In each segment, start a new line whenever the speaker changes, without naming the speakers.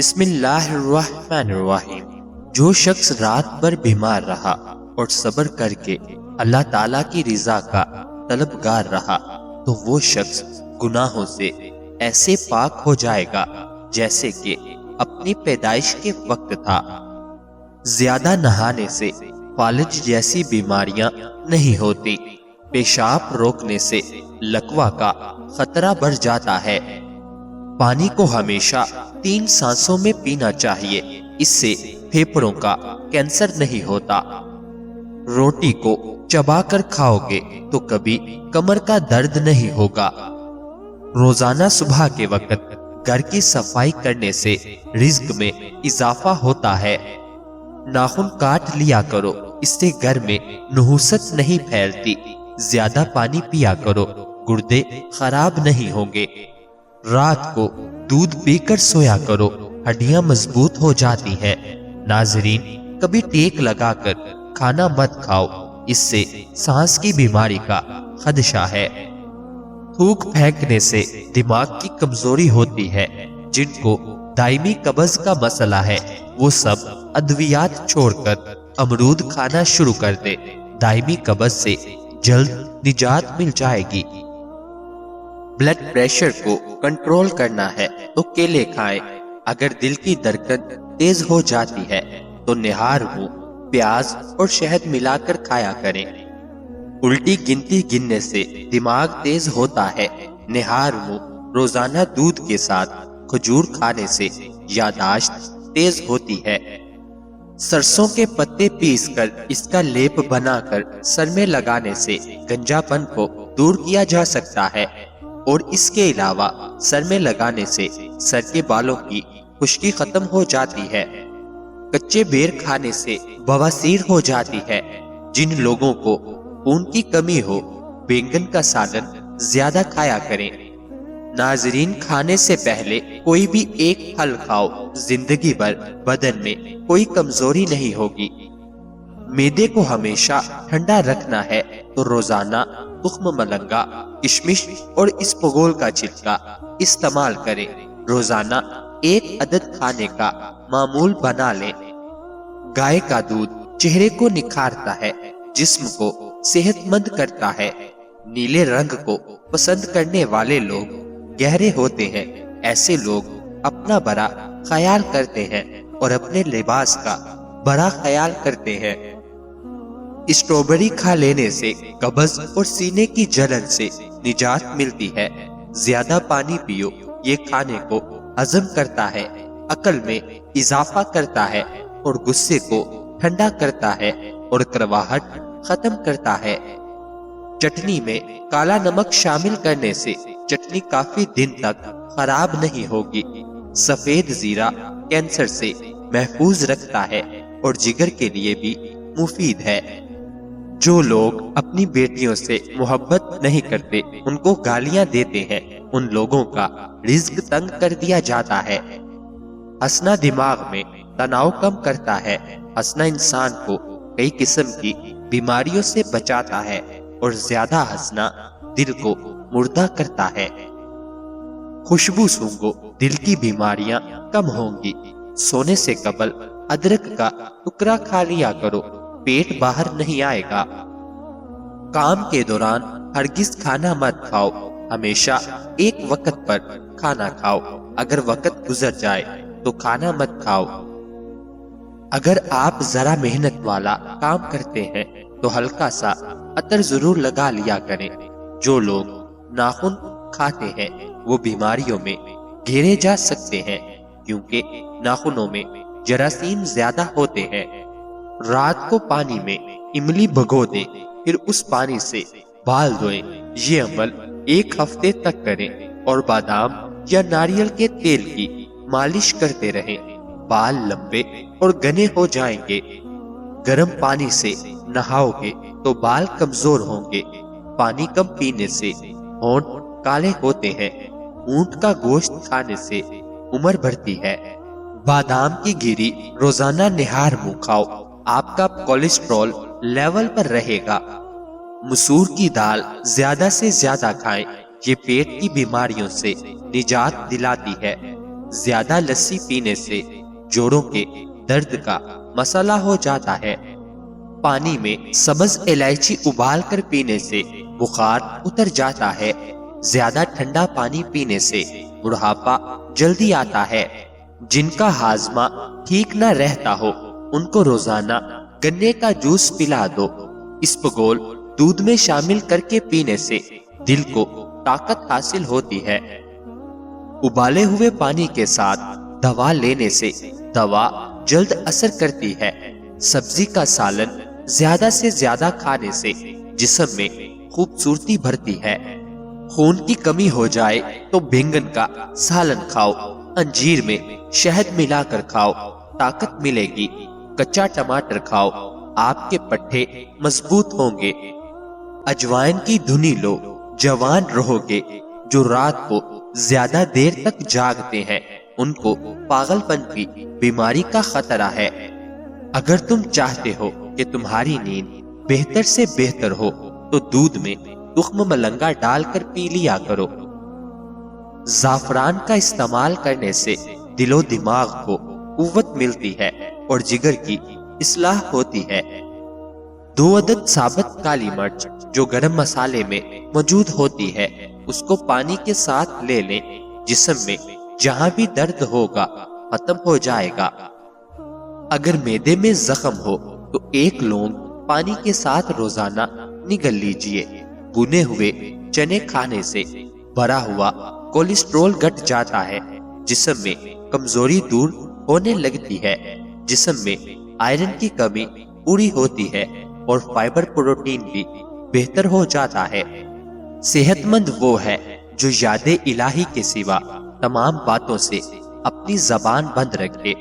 بسم اللہ الرحمن الرحیم۔ جو شخص رات بھر بیمار رہا اور صبر کر کے اللہ تعالیٰ کی رضا کا طلبگار رہا تو وہ شخص گناہوں سے ایسے پاک ہو جائے گا جیسے کہ اپنی پیدائش کے وقت تھا۔ زیادہ نہانے سے فالج جیسی بیماریاں نہیں ہوتی۔ پیشاب روکنے سے لکوہ کا خطرہ بڑھ جاتا ہے۔ پانی کو ہمیشہ 3 سانسوں میں پینا چاہیے، اس سے پھیپھڑوں کا کینسر نہیں ہوتا۔ روٹی کو چبا کر کھاؤ گے تو کبھی کمر کا درد نہیں ہوگا۔ روزانہ صبح کے وقت گھر کی صفائی کرنے سے رزق میں اضافہ ہوتا ہے۔ ناخن کاٹ لیا کرو، اس سے گھر میں نحوست نہیں پھیلتی۔ زیادہ پانی پیا کرو، گردے خراب نہیں ہوں گے۔ رات کو دودھ پی کر سویا کرو، ہڈیاں مضبوط ہو جاتی ہیں۔ ناظرین، کبھی ٹیک لگا کر کھانا مت کھاؤ، اس سے سانس کی بیماری کا خدشہ ہے۔ تھوک پھینکنے سے دماغ کی کمزوری ہوتی ہے۔ جن کو دائمی قبض کا مسئلہ ہے وہ سب ادویات چھوڑ کر امرود کھانا شروع کر دے، دائمی قبض سے جلد نجات مل جائے گی۔ بلڈ پریشر کو کنٹرول کرنا ہے تو کیلے کھائیں۔ اگر دل کی دھڑکن تیز ہو جاتی ہے تو نہار منہ پیاز اور شہد ملا کر کھایا کریں۔ الٹی گنتی گننے سے دماغ تیز ہوتا ہے۔ نہار منہ روزانہ دودھ کے ساتھ کھجور کھانے سے یادداشت تیز ہوتی ہے۔ سرسوں کے پتے پیس کر اس کا لیپ بنا کر سر میں لگانے سے گنجا پن کو دور کیا جا سکتا ہے، اور اس کے علاوہ سر میں لگانے سے سر کے بالوں کی خشکی ختم ہو جاتی ہے۔ کچے بیر کھانے سے بواسیر ہو جاتی ہے۔ جن لوگوں کو خون کی کمی ہو، بینگن کا سالن زیادہ کھایا کریں۔ ناظرین، کھانے سے پہلے کوئی بھی ایک پھل کھاؤ، زندگی بھر بدن میں کوئی کمزوری نہیں ہوگی۔ معدے کو ہمیشہ ٹھنڈا رکھنا ہے تو روزانہ تخم ملنگا، کشمش اور اسپغول کا چھلکا استعمال کریں۔ روزانہ 1 عدد کھانے کا معمول بنا لیں۔ گائے کا دودھ چہرے کو نکھارتا ہے، جسم کو صحت مند کرتا ہے۔ نیلے رنگ کو پسند کرنے والے لوگ گہرے ہوتے ہیں۔ ایسے لوگ اپنا بڑا خیال کرتے ہیں اور اپنے لباس کا بڑا خیال کرتے ہیں۔ اسٹرابیری کھا لینے سے قبض اور سینے کی جلن سے نجات ملتی ہے۔ زیادہ پانی پیو، یہ کھانے کو ہضم کرتا ہے، عقل میں اضافہ کرتا ہے اور غصے کو ٹھنڈا کرتا ہے اور کڑواہٹ ختم کرتا ہے۔ چٹنی میں کالا نمک شامل کرنے سے چٹنی کافی دن تک خراب نہیں ہوگی۔ سفید زیرہ کینسر سے محفوظ رکھتا ہے اور جگر کے لیے بھی مفید ہے۔ جو لوگ اپنی بیٹیوں سے محبت نہیں کرتے، ان کو گالیاں دیتے ہیں، ان لوگوں کا رزق تنگ کر دیا جاتا ہے۔ ہنسنا دماغ میں تناؤ کم کرتا ہے۔ ہنسنا انسان کو کئی قسم کی بیماریوں سے بچاتا ہے، اور زیادہ ہنسنا دل کو مردہ کرتا ہے۔ خوشبو سونگھو، دل کی بیماریاں کم ہوں گی۔ سونے سے قبل ادرک کا ٹکڑا کھا لیا کرو، پیٹ باہر نہیں آئے گا۔ کام کے دوران ہرگز کھانا مت کھاؤ، ہمیشہ ایک وقت پر کھانا کھاؤ۔ اگر وقت گزر جائے تو کھانا مت کھاؤ۔ اگر آپ ذرا محنت والا کام کرتے ہیں تو ہلکا سا عطر ضرور لگا لیا کریں۔ جو لوگ ناخن کھاتے ہیں وہ بیماریوں میں گھیرے جا سکتے ہیں، کیونکہ ناخنوں میں جراثیم زیادہ ہوتے ہیں۔ رات کو پانی میں املی بھگو دیں، پھر اس پانی سے بال دھوئیں۔ یہ عمل 1 ہفتے تک کریں اور بادام یا ناریل کے تیل کی مالش کرتے رہیں۔ بال لمبے اور گھنے ہو جائیں گے۔ گرم پانی سے نہاؤ گے تو بال کمزور ہوں گے۔ پانی کم پینے سے ہونٹ کالے ہوتے ہیں۔ اونٹ کا گوشت کھانے سے عمر بڑھتی ہے۔ بادام کی گری روزانہ نہار منہ کھاؤ، آپ کا کولیسٹرول لیول پر رہے گا۔ مسور کی دال زیادہ سے زیادہ کھائیں، یہ پیٹ کی بیماریوں سے نجات دلاتی ہے۔ زیادہ لسی پینے سے جوڑوں کے درد کا مسئلہ ہو جاتا ہے۔ پانی میں سبز الائچی ابال کر پینے سے بخار اتر جاتا ہے۔ زیادہ ٹھنڈا پانی پینے سے بڑھاپا جلدی آتا ہے۔ جن کا ہاضمہ ٹھیک نہ رہتا ہو ان کو روزانہ گنے کا جوس پلا دو۔ اسپغول دودھ میں شامل کر کے پینے سے دل کو طاقت حاصل ہوتی ہے۔ ابالے ہوئے پانی کے ساتھ دوا لینے سے دوا جلد اثر کرتی ہے۔ سبزی کا سالن زیادہ سے زیادہ کھانے سے جسم میں خوبصورتی بڑھتی ہے۔ خون کی کمی ہو جائے تو بینگن کا سالن کھاؤ، انجیر میں شہد ملا کر کھاؤ، طاقت ملے گی۔ کچا ٹماٹر کھاؤ، آپ کے پٹھے مضبوط ہوں گے۔ اجوائن کی دھنی لو، جوان رہو گے۔ جو رات کو زیادہ دیر تک جاگتے ہیں ان کو پاگل پن کی بیماری کا خطرہ ہے۔ اگر تم چاہتے ہو کہ تمہاری نیند بہتر سے بہتر ہو تو دودھ میں تخم ملنگا ڈال کر پی لیا کرو۔ زعفران کا استعمال کرنے سے دل و دماغ کو قوت ملتی ہے اور جگر کی اصلاح ہوتی ہے۔ 2 عدد ثابت کالی مرچ جو گرم مسالے میں موجود ہوتی ہے اس کو پانی کے ساتھ لے لیں۔ جسم میں جہاں بھی درد ہوگا ختم ہو جائے گا۔ اگر معدے میں زخم ہو تو 1 لونگ پانی کے ساتھ روزانہ نگل لیجئے۔ بھنے ہوئے چنے کھانے سے بھرا ہوا کولیسٹرول گھٹ جاتا ہے۔ جسم میں کمزوری دور ہونے لگتی ہے۔ جسم میں آئرن کی کمی پوری ہوتی ہے اور فائبر پروٹین بھی بہتر ہو جاتا ہے۔ صحت مند وہ ہے جو یاد الہی کے سوا تمام باتوں سے اپنی زبان بند رکھے۔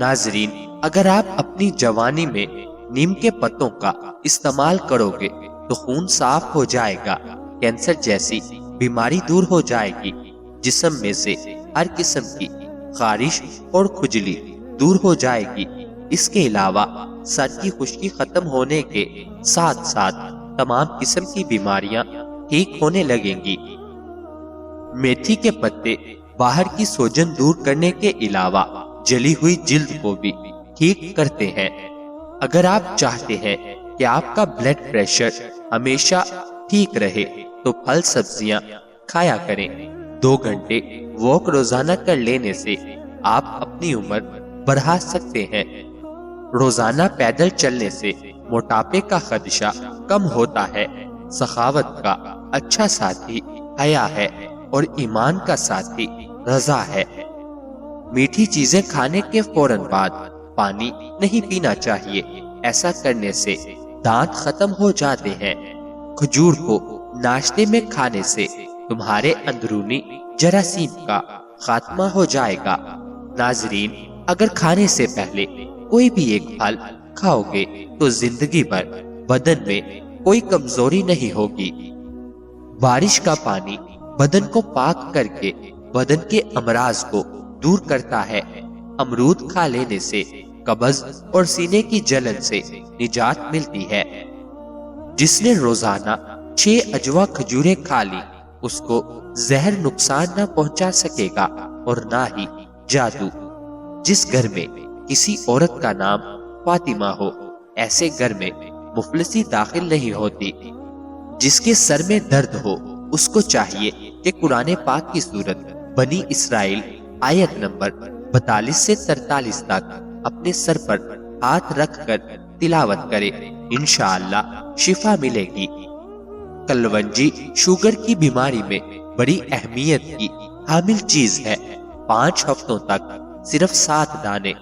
ناظرین، اگر آپ اپنی جوانی میں نیم کے پتوں کا استعمال کرو گے تو خون صاف ہو جائے گا، کینسر جیسی بیماری دور ہو جائے گی، جسم میں سے ہر قسم کی خارش اور کھجلی دور ہو جائے گی۔ اس کے علاوہ سر کی خشکی ختم ہونے کے ساتھ ساتھ تمام قسم کی بیماریاں ٹھیک ہونے لگیں گی۔ میتھی کے پتے باہر کی سوجن دور کرنے کے علاوہ جلی ہوئی جلد کو بھی ٹھیک کرتے ہیں۔ اگر آپ چاہتے ہیں کہ آپ کا بلڈ پریشر ہمیشہ ٹھیک رہے تو پھل سبزیاں کھایا کریں۔ 2 گھنٹے واک روزانہ کر لینے سے آپ اپنی عمر بڑھا سکتے ہیں۔ روزانہ پیدل چلنے سے موٹاپے کا خدشہ کم ہوتا ہے۔ سخاوت کا اچھا ساتھی حیا ہے اور ایمان کا ساتھی رضا ہے۔ میٹھی چیزیں کھانے کے فوراً بعد پانی نہیں پینا چاہیے۔ ایسا کرنے سے دانت ختم ہو جاتے ہیں۔ کھجور کو ناشتے میں کھانے سے تمہارے اندرونی جراثیم کا خاتمہ ہو جائے گا۔ ناظرین، اگر کھانے سے پہلے کوئی بھی ایک پھل کھاؤ گے تو زندگی بھر بدن میں کوئی کمزوری نہیں ہوگی۔ بارش کا پانی بدن کو پاک کر کے بدن کے امراض کو دور کرتا ہے۔ امرود کھا لینے سے قبض اور سینے کی جلن سے نجات ملتی ہے۔ جس نے روزانہ 6 اجوا کھجوریں کھا لی اس کو زہر نقصان نہ پہنچا سکے گا اور نہ ہی جادو۔ جس گھر میں کسی عورت کا نام فاطمہ ہو ایسے گھر میں مفلسی داخل نہیں ہوتی۔ جس کے سر میں درد ہو اس کو چاہیے کہ قرآن پاک کی سورت بنی اسرائیل آیت نمبر 42 سے 43 تک اپنے سر پر ہاتھ رکھ کر تلاوت کرے، انشاءاللہ شفا ملے گی۔ کلونجی شوگر کی بیماری میں بڑی اہمیت کی حامل چیز ہے۔ 5 ہفتوں تک صرف 7 دانے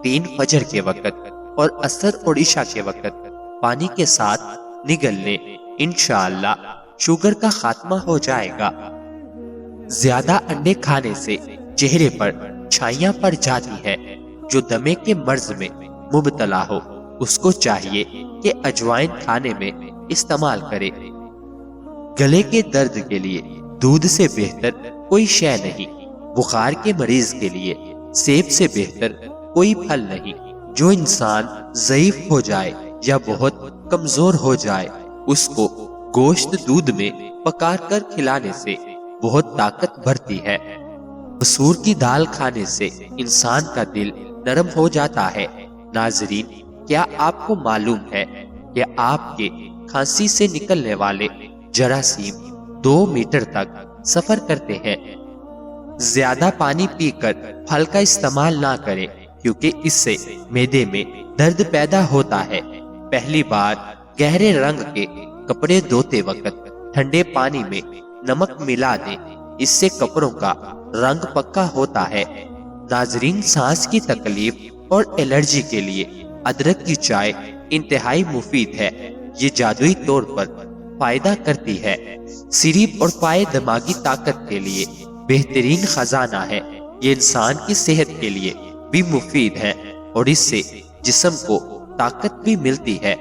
3 فجر کے وقت اور عصر اور عشاء کے وقت پانی کے ساتھ نگل لیں، انشاءاللہ شوگر کا خاتمہ ہو جائے گا۔ زیادہ انڈے کھانے سے چہرے پر چھائیاں پڑ جاتی ہے۔ جو دمے کے مرض میں مبتلا ہو اس کو چاہیے کہ اجوائن کھانے میں استعمال کرے۔ گلے کے درد کے لیے دودھ سے بہتر کوئی شے نہیں۔ بخار کے مریض کے لیے سیب سے بہتر کوئی پھل نہیں۔ جو انسان ضعیف ہو جائے یا بہت کمزور ہو جائے اس کو گوشت دودھ میں پکا کر کھلانے سے بہت طاقت بڑھتی ہے۔ مسور کی دال کھانے سے انسان کا دل نرم ہو جاتا ہے۔ ناظرین، کیا آپ کو معلوم ہے کہ آپ کے کھانسی سے نکلنے والے جراثیم 2 میٹر تک سفر کرتے ہیں؟ زیادہ پانی پی کر پھل کا استعمال نہ کریں، کیونکہ اس سے معدے میں درد پیدا ہوتا ہے۔ پہلی بار گہرے رنگ کے کپڑے دھوتے وقت ٹھنڈے پانی میں نمک ملا دیں، اس سے کپڑوں کا رنگ پکا ہوتا ہے۔ ناظرین، سانس کی تکلیف اور الرجی کے لیے ادرک کی چائے انتہائی مفید ہے۔ یہ جادوئی طور پر فائدہ کرتی ہے۔ سیریپ اور پائے دماغی طاقت کے لیے بہترین خزانہ ہے۔ یہ انسان کی صحت کے لیے بھی مفید ہے اور اس سے جسم کو طاقت بھی ملتی ہے۔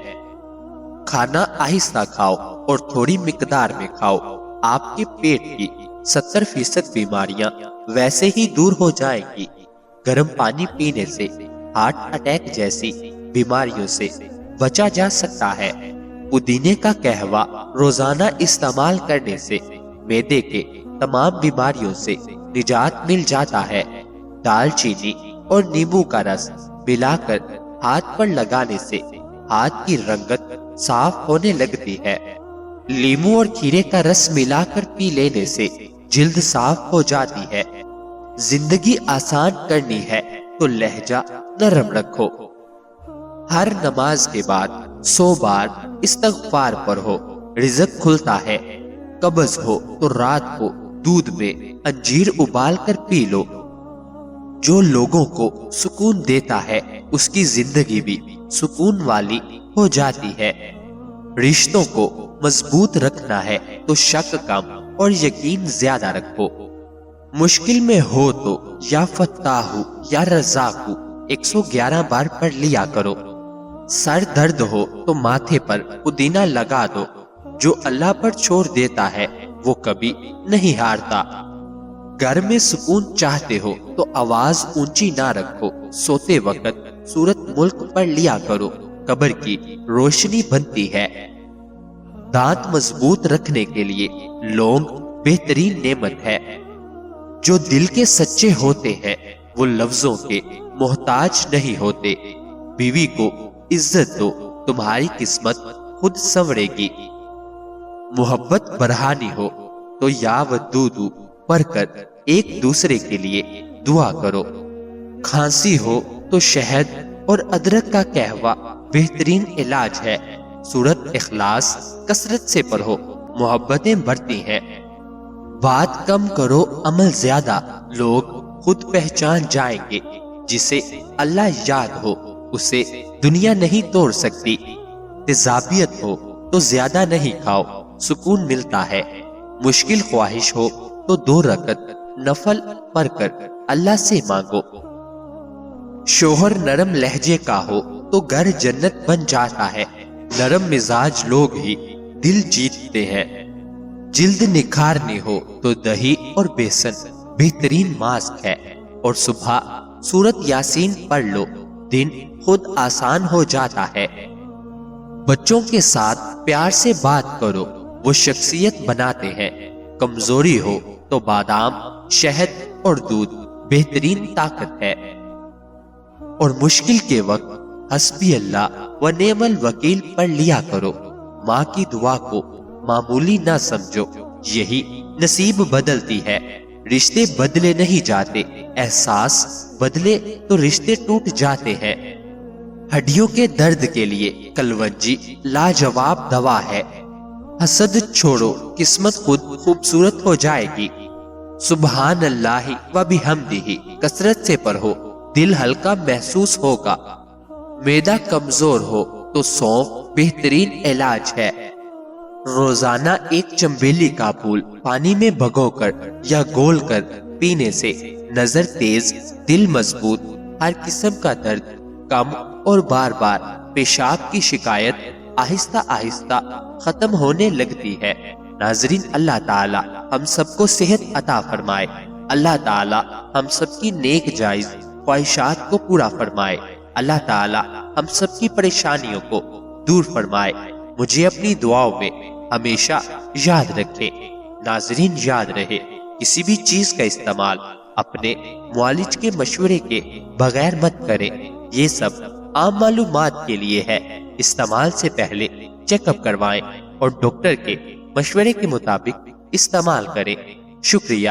کھانا آہستہ کھاؤ اور تھوڑی مقدار میں کھاؤ۔ آپ کے پیٹ کی 70% بیماریاں ویسے ہی دور ہو جائیں گی۔ گرم پانی پینے سے ہارٹ اٹیک جیسی بیماریوں سے بچا جا سکتا ہے۔ پودینے کا قہوہ روزانہ استعمال کرنے سے معدے کے تمام بیماریوں سے نجات مل جاتا ہے۔ دال چینی اور نیمبو کا رس ملا کر ہاتھ پر لگانے سے ہاتھ کی رنگت صاف ہونے لگتی ہے۔ لیموں اور کھیرے کا رس ملا کر پی لینے سے جلد صاف ہو جاتی ہے۔ زندگی آسان کرنی ہے تو لہجہ نرم رکھو۔ ہر نماز کے بعد 100 بار استغفار پڑھو، رزق کھلتا ہے۔ قبض ہو تو رات کو دودھ میں انجیر ابال کر پی لو۔ جو لوگوں کو سکون دیتا ہے اس کی زندگی بھی سکون والی ہو جاتی ہے۔ رشتوں کو مضبوط رکھنا ہے تو شک کم اور یقین زیادہ رکھو۔ مشکل میں ہو تو یا فتاح یا رزاق 111 بار پڑھ لیا کرو۔ سر درد ہو تو ماتھے پر پودینہ لگا دو۔ جو اللہ پر چھوڑ دیتا ہے وہ کبھی نہیں ہارتا۔ گھر میں سکون چاہتے ہو تو آواز اونچی نہ رکھو۔ سوتے وقت سورت ملک پڑھ لیا کرو، قبر کی روشنی بنتی ہے۔ دانت مضبوط رکھنے کے لیے لونگ بہترین نعمت ہے۔ جو دل کے سچے ہوتے ہیں وہ لفظوں کے محتاج نہیں ہوتے۔ بیوی کو عزت دو، تمہاری قسمت خود سنورے گی۔ محبت بڑھانی ہو تو یا ودودو پڑھ کر ایک دوسرے کے لیے دعا کرو۔ کھانسی ہو تو شہد اور ادرک کا قہوہ بہترین علاج ہے۔ سورت اخلاص کثرت سے پڑھو، محبتیں بڑھتی ہیں۔ بات کم کرو، عمل زیادہ، لوگ خود پہچان جائیں گے۔ جسے اللہ یاد ہو اسے دنیا نہیں توڑ سکتی۔ تیزابیت ہو تو زیادہ نہیں کھاؤ، سکون ملتا ہے۔ مشکل خواہش ہو تو 2 رکعت نفل پڑھ کر اللہ سے مانگو۔ شوہر نرم لہجے کا ہو تو گھر جنت بن جاتا ہے۔ نرم مزاج لوگ ہی دل جیتتے ہیں۔ جلد نکھارنی ہو تو دہی اور بیسن بہترین ماسک ہے۔ اور صبح سورت یاسین پڑھ لو، دن خود آسان ہو جاتا ہے۔ بچوں کے ساتھ پیار سے بات کرو، وہ شخصیت بناتے ہیں۔ کمزوری ہو تو بادام، شہد اور دودھ بہترین طاقت ہے۔ اور مشکل کے وقت حسبی اللہ و نعم الوکیل پڑھ لیا کرو۔ ماں کی دعا کو معمولی نہ سمجھو، یہی نصیب بدلتی ہے۔ رشتے بدلے نہیں جاتے، احساس بدلے تو رشتے ٹوٹ جاتے ہیں۔ ہڈیوں کے درد کے لیے کلونجی لاجواب دوا ہے۔ حسد چھوڑو، قسمت خود خوبصورت ہو جائے گی۔ سبحان اللہ و بحمدہ کثرت سے پڑھو، دل ہلکا محسوس ہوگا۔ معدہ کمزور ہو تو سونف بہترین علاج ہے۔ روزانہ 1 چنبیلی کا پھول پانی میں بھگو کر یا گول کر پینے سے نظر تیز، دل مضبوط، ہر قسم کا درد کم اور بار بار پیشاب کی شکایت آہستہ آہستہ ختم ہونے لگتی ہے۔ ناظرین، اللہ تعالی ہم سب کو صحت عطا فرمائے۔ اللہ تعالی ہم سب کی نیک جائز خواہشات کو پورا فرمائے۔ اللہ تعالی ہم سب کی پریشانیوں کو دور فرمائے۔ مجھے اپنی دعاؤں میں ہمیشہ یاد رکھے۔ ناظرین، یاد رہے، کسی بھی چیز کا استعمال اپنے معالج کے مشورے کے بغیر مت کریں۔ یہ سب عام معلومات کے لیے ہے۔ استعمال سے پہلے چیک اپ کروائیں اور ڈاکٹر کے مشورے کے مطابق استعمال کریں۔ شکریہ۔